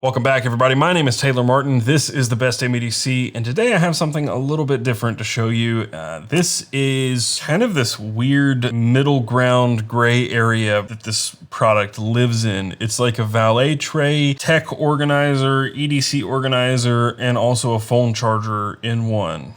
Welcome back, everybody. My name is Taylor Martin. This is the best Damn EDC, and today I have something a little bit different to show you. This is kind of this weird middle ground gray area that this product lives in. It's like a valet tray, tech organizer, EDC organizer, and also a phone charger in one,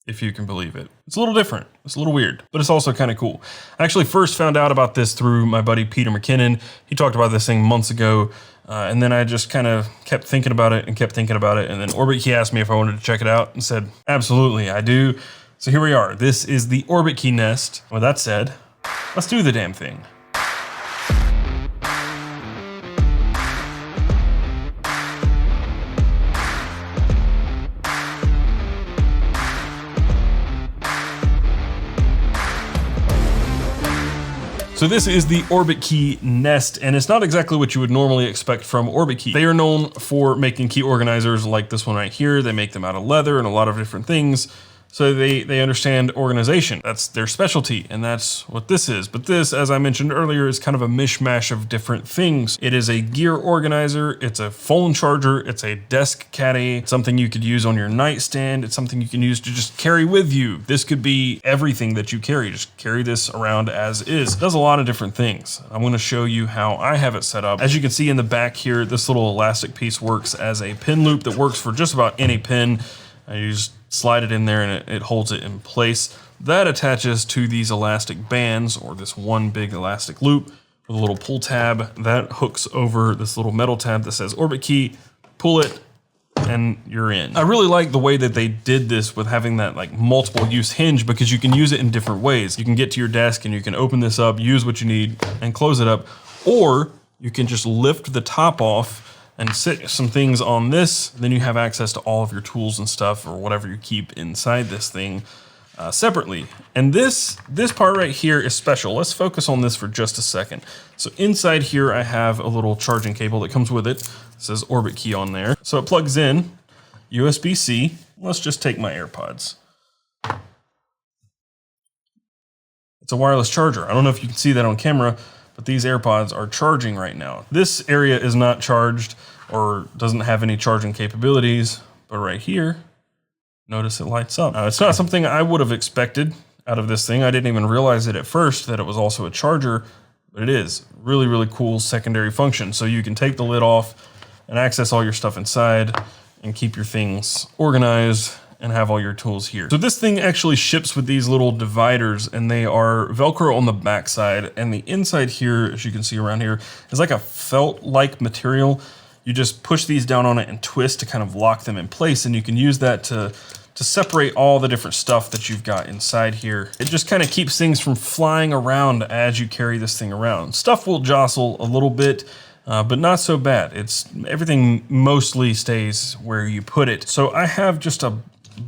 if you can believe it. It's a little different. It's a little weird, but it's also kind of cool. I actually first found out about this through my buddy Peter McKinnon. He talked about this thing months ago. And then I just kind of kept thinking about it. And then Orbitkey asked me if I wanted to check it out and said, absolutely, I do. So here we are. This is the Orbitkey Nest. With that said, let's do the damn thing. So this is the Orbitkey Nest, and it's not exactly what you would normally expect from Orbitkey. They are known for making key organizers like this one right here. They make them out of leather and a lot of different things. So they understand organization. That's their specialty, and that's what this is. But this, as I mentioned earlier, is kind of a mishmash of different things. It is a gear organizer, it's a phone charger, it's a desk caddy, it's something you could use on your nightstand, it's something you can use to just carry with you. This could be everything that you carry. Just carry this around as is. It does a lot of different things. I'm gonna show you how I have it set up. As you can see in the back here, this little elastic piece works as a pin loop that works for just about any pin. You just slide it in there and it holds it in place. That attaches to these elastic bands, or this one big elastic loop with a little pull tab that hooks over this little metal tab that says Orbitkey. Pull it and you're in. I really like the way that they did this with having that like multiple use hinge, because you can use it in different ways. You can get to your desk and you can open this up, use what you need and close it up, or you can just lift the top off and sit some things on this. Then you have access to all of your tools and stuff, or whatever you keep inside this thing separately. And this part right here is special. Let's focus on this for just a second. So inside here, I have a little charging cable that comes with it. It says Orbitkey on there. So it plugs in USB-C. Let's just take my AirPods. It's a wireless charger. I don't know if you can see that on camera, but these AirPods are charging right now. This area is not charged or doesn't have any charging capabilities, but right here, notice it lights up. Now, it's not something I would have expected out of this thing. I didn't even realize it at first that it was also a charger, but it is. Really, really cool secondary function. So you can take the lid off and access all your stuff inside and keep your things organized and have all your tools here. So this thing actually ships with these little dividers, and they are Velcro on the back side, and the inside here, as you can see around here, is like a felt-like material. You just push these down on it and twist to kind of lock them in place, and you can use that to separate all the different stuff that you've got inside here. It just kind of keeps things from flying around as you carry this thing around. Stuff will jostle a little bit, but not so bad. Everything mostly stays where you put it. So I have just a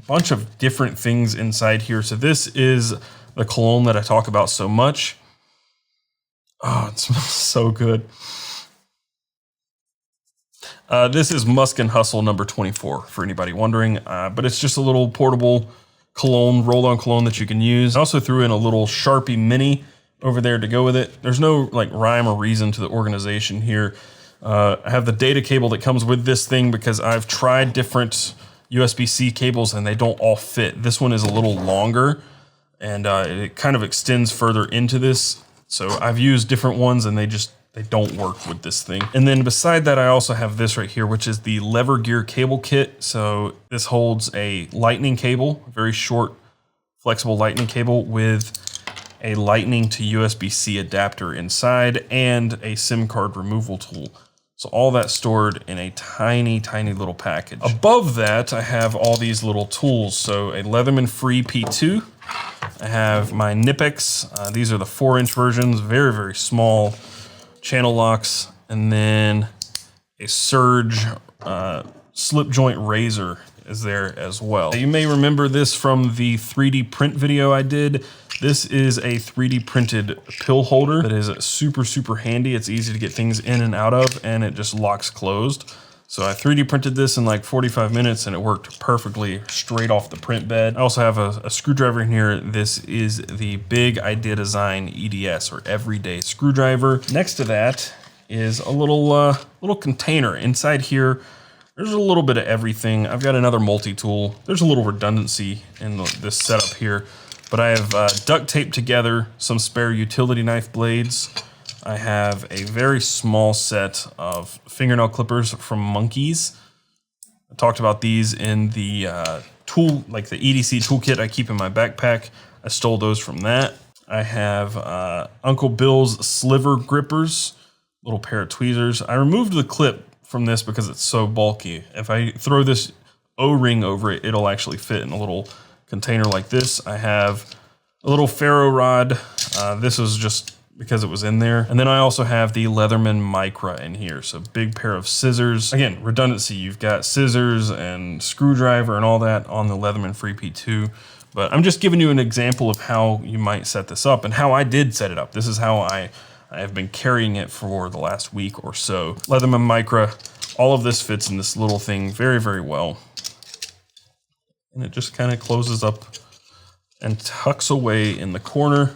bunch of different things inside here. So this is the cologne that I talk about so much. Oh, it smells so good. This is Musk and Hustle number 24 for anybody wondering, but it's just a little portable cologne, roll-on cologne that you can use. I also threw in a little Sharpie mini over there to go with it. There's no like rhyme or reason to the organization here. I have the data cable that comes with this thing because I've tried different USB-C cables and they don't all fit. This one is a little longer and it kind of extends further into this. So I've used different ones and they don't work with this thing. And then beside that, I also have this right here, which is the lever gear cable kit. So this holds a lightning cable, very short, flexible lightning cable with a lightning to USB-C adapter inside and a SIM card removal tool. So all that stored in a tiny, tiny little package. Above that, I have all these little tools. So a Leatherman Free P2. I have my Knipex. These are the 4-inch versions, very, very small channel locks. And then a Surge slip joint razor is there as well. You may remember this from the 3D print video I did. This is a 3D printed pill holder that is super, super handy. It's easy to get things in and out of, and it just locks closed. So I 3D printed this in like 45 minutes and it worked perfectly straight off the print bed. I also have a screwdriver in here. This is the Big Idea Design EDS, or everyday screwdriver. Next to that is a little container. Inside here, there's a little bit of everything. I've got another multi-tool. There's a little redundancy in this setup here, but I have duct taped together some spare utility knife blades. I have a very small set of fingernail clippers from Monkeys. I talked about these in the tool, like the EDC toolkit I keep in my backpack. I stole those from that. I have Uncle Bill's sliver grippers, little pair of tweezers. I removed the clip from this because it's so bulky. If I throw this O-ring over it, it'll actually fit in a little container like this. I have a little ferro rod. This was just because it was in there. And then I also have the Leatherman Micra in here. So big pair of scissors. Again, redundancy. You've got scissors and screwdriver and all that on the Leatherman Free P2. But I'm just giving you an example of how you might set this up and how I did set it up. This is how I have been carrying it for the last week or so. Leatherman Micra, all of this fits in this little thing very, very well. And it just kind of closes up and tucks away in the corner.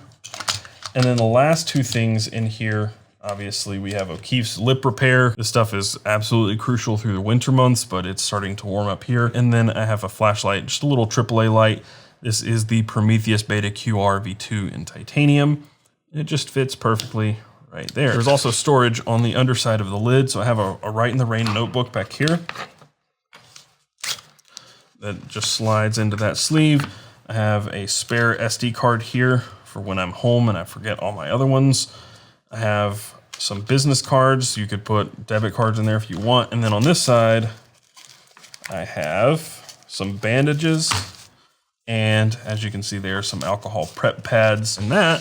And then the last two things in here, obviously we have O'Keeffe's lip repair. This stuff is absolutely crucial through the winter months, but it's starting to warm up here. And then I have a flashlight, just a little AAA light. This is the Prometheus Beta QR V2 in titanium. It just fits perfectly right there. There's also storage on the underside of the lid. So I have a Write in the Rain notebook back here that just slides into that sleeve. I have a spare SD card here for when I'm home and I forget all my other ones. I have some business cards. You could put debit cards in there if you want. And then on this side, I have some bandages. And as you can see there, some alcohol prep pads. And that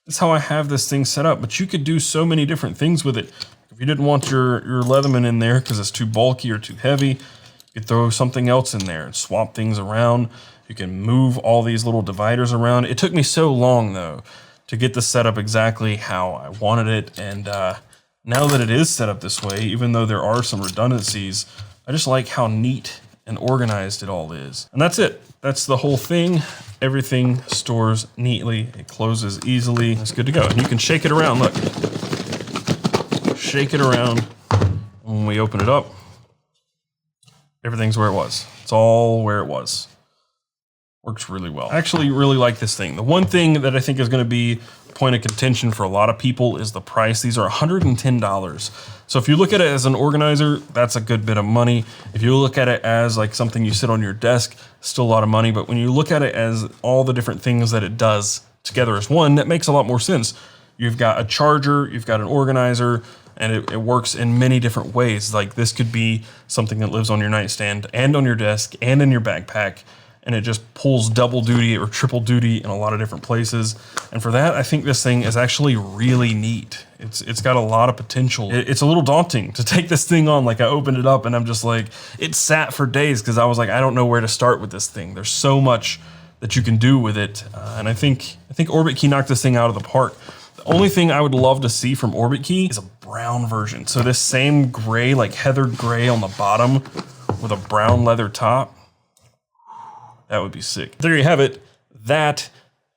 is how I have this thing set up. But you could do so many different things with it. If you didn't want your Leatherman in there because it's too bulky or too heavy, you could throw something else in there and swap things around. You can move all these little dividers around. It took me so long though to get this set up exactly how I wanted it. And now that it is set up this way, even though there are some redundancies, I just like how neat and organized it all is. And that's it. That's the whole thing. Everything stores neatly. It closes easily. It's good to go. And you can shake it around. Look, shake it around. When we open it up, everything's where it was. It's all where it was. Works really well. I actually really like this thing. The one thing that I think is going to be a point of contention for a lot of people is the price. These are $110. So if you look at it as an organizer, that's a good bit of money. If you look at it as like something you sit on your desk, still a lot of money. But when you look at it as all the different things that it does together as one, that makes a lot more sense. You've got a charger, you've got an organizer, and it works in many different ways. Like this could be something that lives on your nightstand and on your desk and in your backpack. And it just pulls double duty or triple duty in a lot of different places. And for that, I think this thing is actually really neat. It's got a lot of potential. It's a little daunting to take this thing on. Like I opened it up and I'm just like, it sat for days because I was like, I don't know where to start with this thing. There's so much that you can do with it. And I think Orbitkey knocked this thing out of the park. The only thing I would love to see from Orbitkey is a brown version. So this same gray, like heathered gray on the bottom with a brown leather top. That would be sick. There you have it. That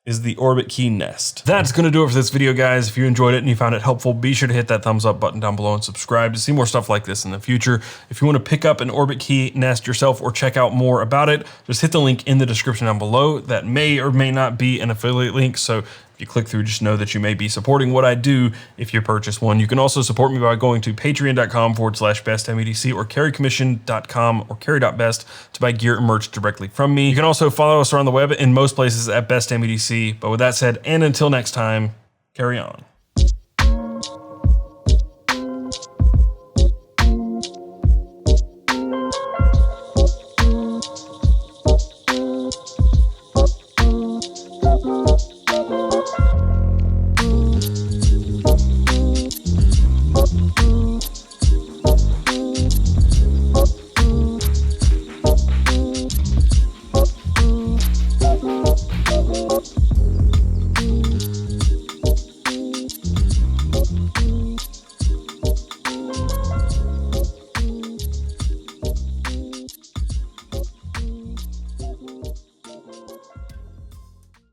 is the Orbitkey Nest. That's gonna do it for this video, guys. If you enjoyed it and you found it helpful, be sure to hit that thumbs up button down below and subscribe to see more stuff like this in the future. If you wanna pick up an Orbitkey Nest yourself or check out more about it, just hit the link in the description down below. That may or may not be an affiliate link, so if you click through, just know that you may be supporting what I do if you purchase one. You can also support me by going to patreon.com/bestdamnedc or carrycommission.com or carry.best to buy gear and merch directly from me. You can also follow us around the web in most places at bestdamnedc. But with that said, and until next time, carry on.